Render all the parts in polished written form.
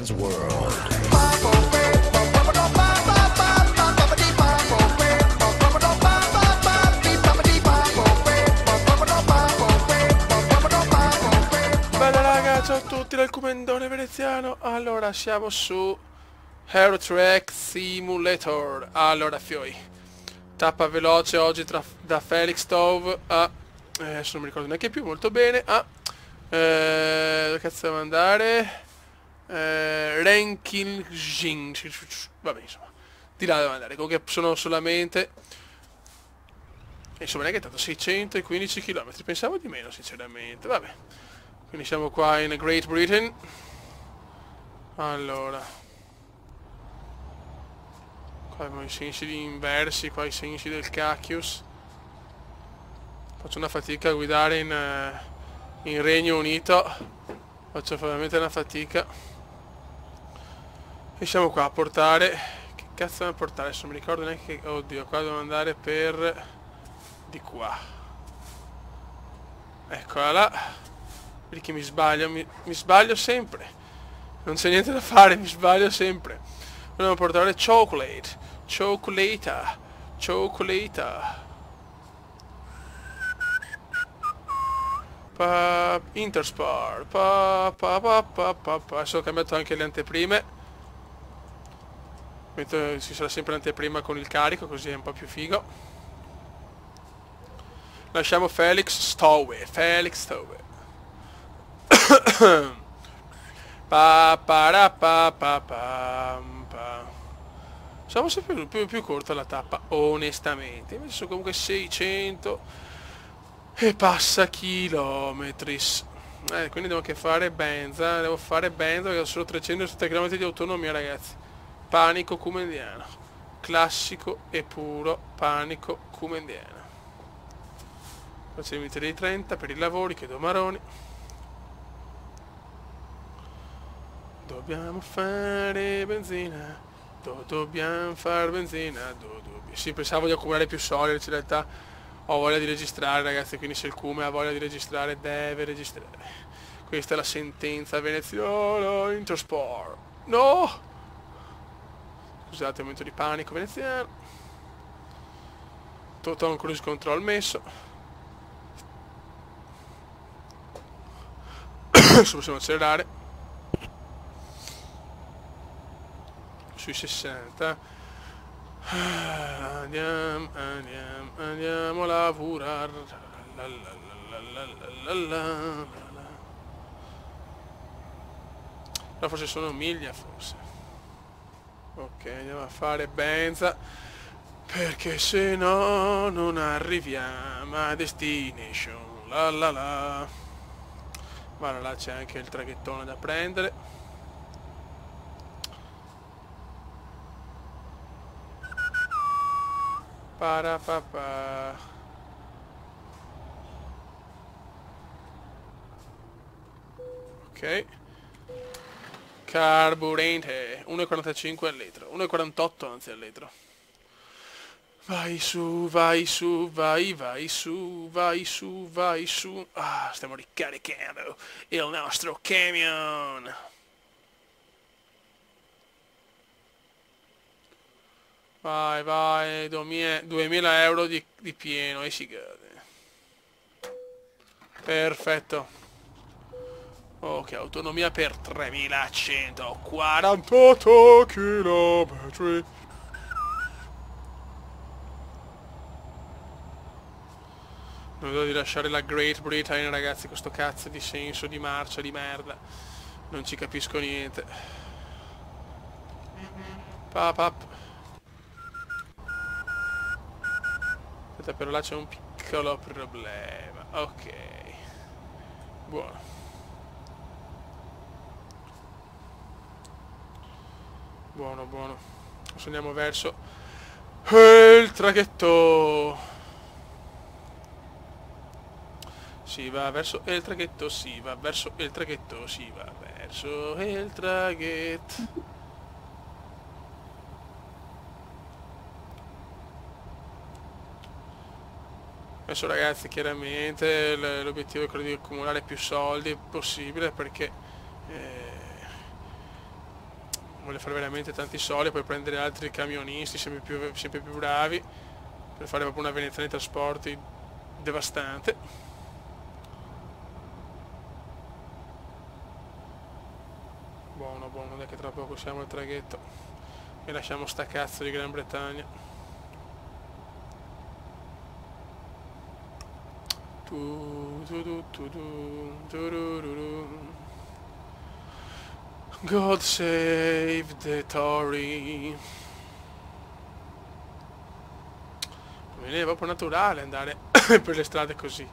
Man's World. Bella raga, ciao a tutti dal Comendone veneziano. Allora, siamo su Euro Truck Simulator. Allora, fioi, tappa veloce oggi da Felixstowe a... adesso non mi ricordo neanche più molto bene. Dove cazzo devo andare? Renkilsing. Vabbè, insomma, di là devo andare. Comunque sono solamente... insomma, neanche tanto, 615 km. Pensavo di meno, sinceramente. Vabbè. Quindi siamo qua in Great Britain. Allora, qua abbiamo i sensi inversi, qua i sensi del cacchius. Faccio una fatica a guidare in Regno Unito. Faccio veramente una fatica. E siamo qua a portare... che cazzo devo portare? Adesso non mi ricordo neanche che... oddio, qua devo andare per... di qua. Eccola là. Perché mi sbaglio, mi sbaglio sempre. Non c'è niente da fare, mi sbaglio sempre. Dobbiamo portare chocolate. Chocolata. Chocolata. Interspar. Adesso ho cambiato anche le anteprime. Ci sarà sempre l'anteprima con il carico, così è un po' più figo. Lasciamo Felixstowe. Siamo sempre più corta la tappa, onestamente. Invece sono comunque 600 e passa chilometri. Quindi devo anche fare benza. Devo fare benza perché ho solo 307 km di autonomia, ragazzi. Panico cumendiano. Classico e puro panico cumendiano. Faccio i limiti dei 30 per i lavori, che do maroni. Dobbiamo fare benzina, dobbiamo fare benzina, sì, pensavo di accumulare più soldi, in realtà ho voglia di registrare, ragazzi, quindi se il Cume ha voglia di registrare, deve registrare. Questa è la sentenza veneziana, Intersport. No! Scusate, momento di panico veneziano. Total cruise control messo. Adesso possiamo accelerare. Sui 60. Andiamo a lavorare. Però forse sono miglia, forse. Ok, andiamo a fare benza, perché se no non arriviamo a destination. Ma là c'è anche il traghettone da prendere. Parapapà. Ok. Carburante 1,45 al litro, 1,48 anzi al litro. Vai su, vai su, vai su, vai su, vai su. Stiamo ricaricando il nostro camion. Vai, 2000 euro di pieno e si gode. Perfetto. Ok, autonomia per 3148 km. Non vedo di lasciare la Great Britain, ragazzi, questo cazzo di senso di marcia di merda. Non ci capisco niente. Aspetta, però là c'è un piccolo problema. Ok. Buono. Buono. Adesso andiamo verso il traghetto. Si va verso il traghetto, si va verso il traghetto, si va verso il traghetto. Adesso, ragazzi, chiaramente l'obiettivo è quello di accumulare più soldi possibile, perché Voglio fare veramente tanti soldi, poi prendere altri camionisti sempre più bravi, per fare proprio una Veneziana di trasporti devastante. Buono, buono, dai che tra poco siamo al traghetto e lasciamo sta cazzo di Gran Bretagna. God save the Tory. Non è proprio naturale andare per le strade così.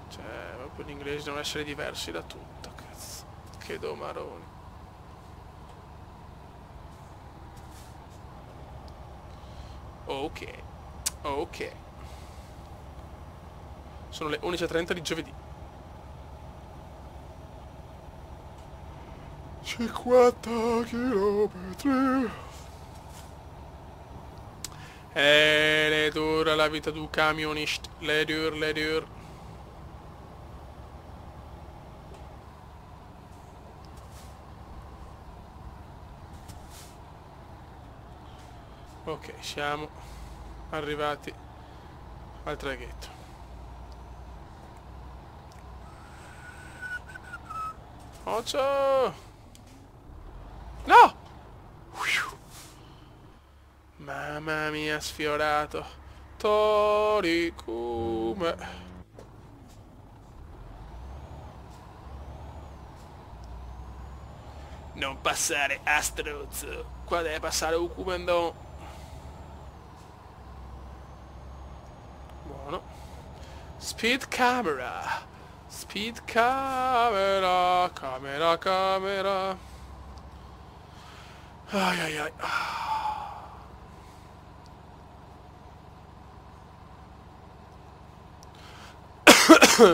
Cioè, proprio gli inglesi devono essere diversi da tutto, cazzo. Che domaroni. Ok, ok. Sono le 11:30 di giovedì. 50 chilometri. Le dura la vita du camionist. Le dur, le dur. Ok, siamo arrivati al traghetto. Occhio! No! Mamma mia, sfiorato. Tori come. Non passare a struzzo. Qua deve passare un cumendon. Buono. Speed camera. Speed camera. Camera, camera. Ai ai ai.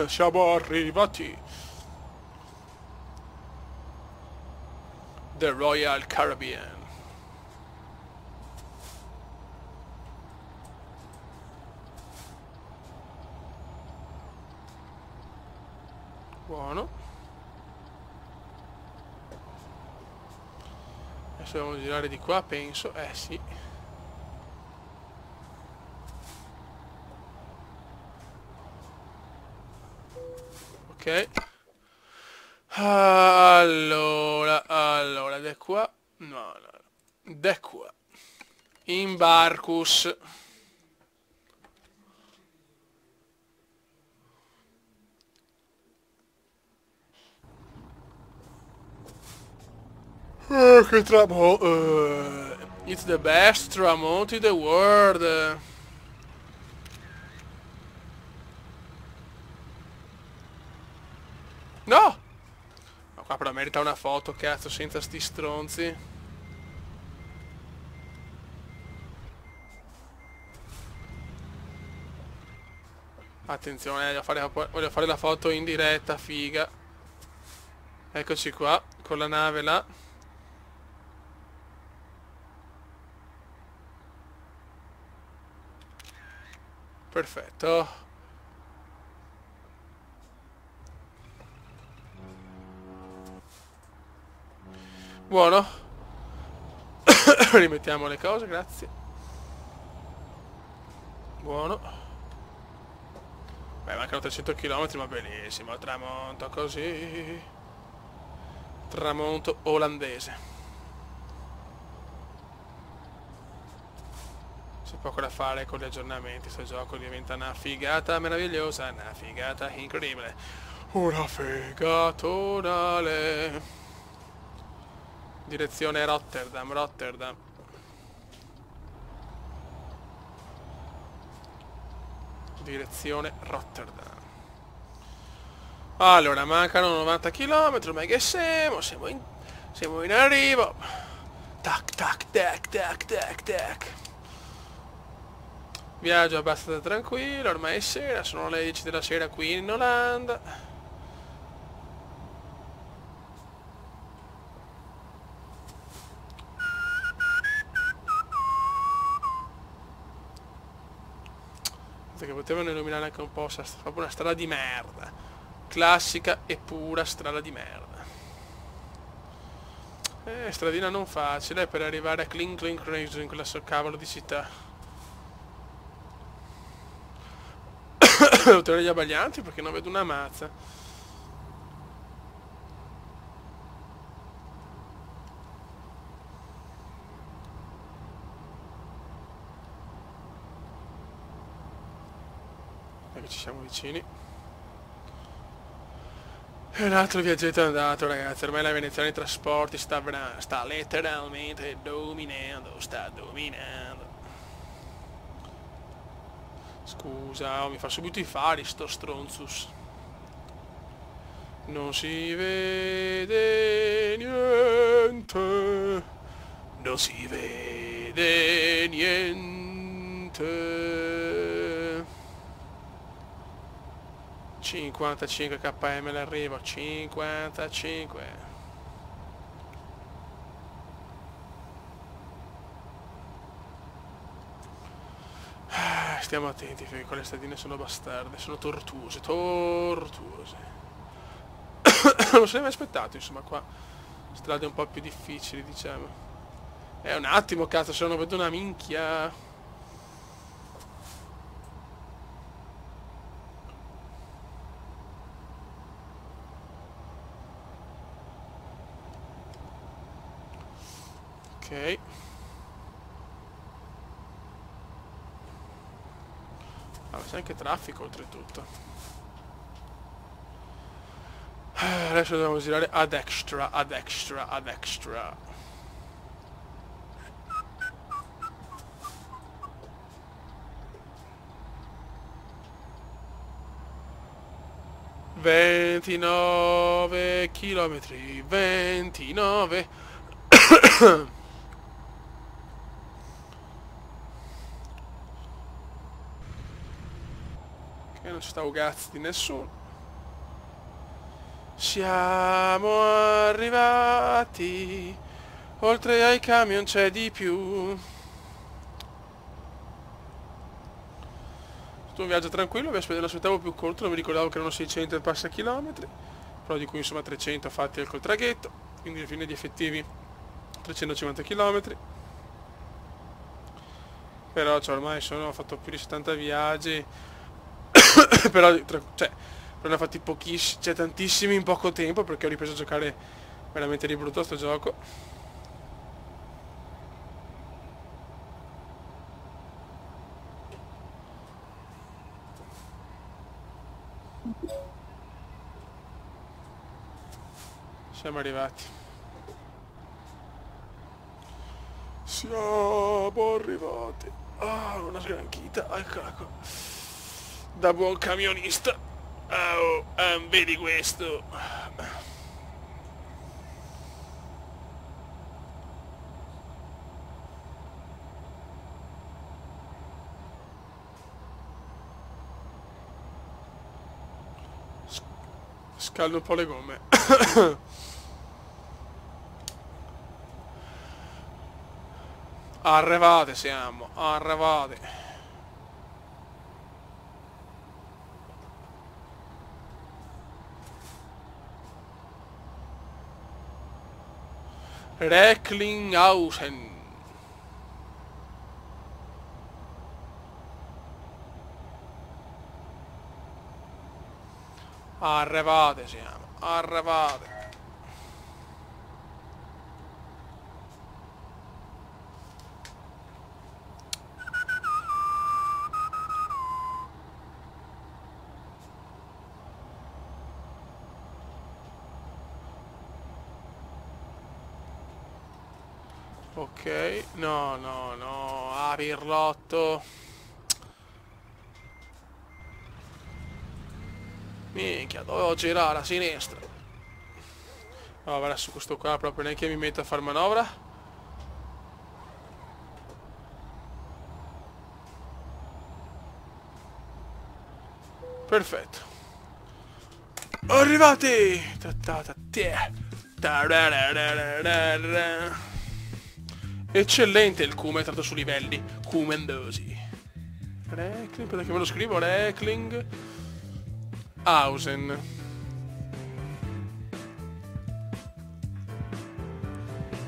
Siamo arrivati. The Royal Caribbean. Buono. Adesso dobbiamo girare di qua, penso. Sì. Ok. Allora, da qua. No. Da qua. Imbarcus. Che tramonto. It's the best tramonto in the world. No! Ma qua però merita una foto, cazzo, senza sti stronzi. Attenzione, voglio fare la foto in diretta, figa. Eccoci qua, con la nave là. Perfetto. Buono. Rimettiamo le cose, grazie. Buono. Beh, mancano 300 km, ma benissimo. Tramonto così. Tramonto olandese. C'è poco da fare con gli aggiornamenti. Sto gioco diventa una figata meravigliosa. Una figata incredibile. Una figatonale. Direzione Rotterdam, Rotterdam. Direzione Rotterdam. Allora, mancano 90 km, ormai che siamo in arrivo. Tac, tac, tac, tac, tac, tac. Viaggio abbastanza tranquillo, ormai è sera, sono le 10 della sera qui in Olanda. Che potevano illuminare anche un po', proprio una strada di merda. Classica e pura strada di merda. Stradina non facile per arrivare a Clink Clink Crazy in quella cavolo di città. Devo tenere gli abbaglianti perché non vedo una mazza. Perché ci siamo vicini. E un altro viaggetto è andato, ragazzi. Ormai la Veneziana dei trasporti sta letteralmente dominando. Sta dominando. Scusa, mi fa subito i fari sto stronzus. Non si vede niente. Non si vede niente. 55 km l'arrivo, 55. Stiamo attenti perché quelle stradine sono bastarde, sono tortuose, tortuose. Non se ne mai aspettato, insomma, qua strade un po' più difficili, diciamo. Un attimo, cazzo, se non vedo una minchia. Ok. Ah, c'è anche traffico oltretutto. Adesso dobbiamo girare ad extra, ad extra, ad extra. ...29 chilometri, 29... Che non ci sta un cazzo di nessuno. Siamo arrivati. Oltre ai camion c'è di più. Tutto un viaggio tranquillo, mi aspettavo più corto, non mi ricordavo che erano 600 e passa chilometri, però di cui insomma 300 fatti col traghetto, quindi alla fine di effettivi 350 km. Però cioè, ormai ho fatto più di 70 viaggi. Però cioè ne ho fatti pochissimi, cioè tantissimi in poco tempo, perché ho ripreso a giocare veramente di brutto a sto gioco. Siamo arrivati. Siamo arrivati. Ah, una sgranchita, eccola qua. Da buon camionista. Oh, vedi questo. Scaldo un po' le gomme. Arrivate siamo, arrivate. Recklinghausen. Arrivate siamo, arrivate. Ok, no, no, no, pirlotto. Minchia, dovevo girare a sinistra. No, guarda, su questo qua proprio neanche mi metto a far manovra. Perfetto. Arrivati! Eccellente il Kuma, è stato su livelli Kumendosi. Reckling, perché me lo scrivo? Recklinghausen.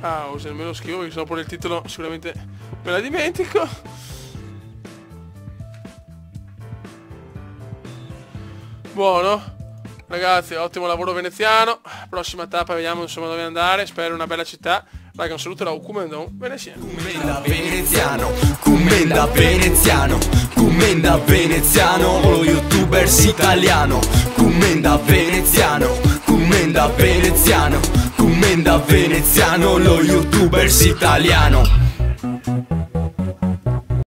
House, me lo scrivo perché sennò pure il titolo sicuramente me la dimentico. Buono. Ragazzi, ottimo lavoro veneziano. Prossima tappa, vediamo insomma dove andare. Spero una bella città. Raga, un saluto da Ucumendon veneziano. Commenda veneziano, commenda veneziano, commenda veneziano, lo youtubers italiano. Commenda veneziano, commenda veneziano, commenda veneziano, lo youtubers italiano.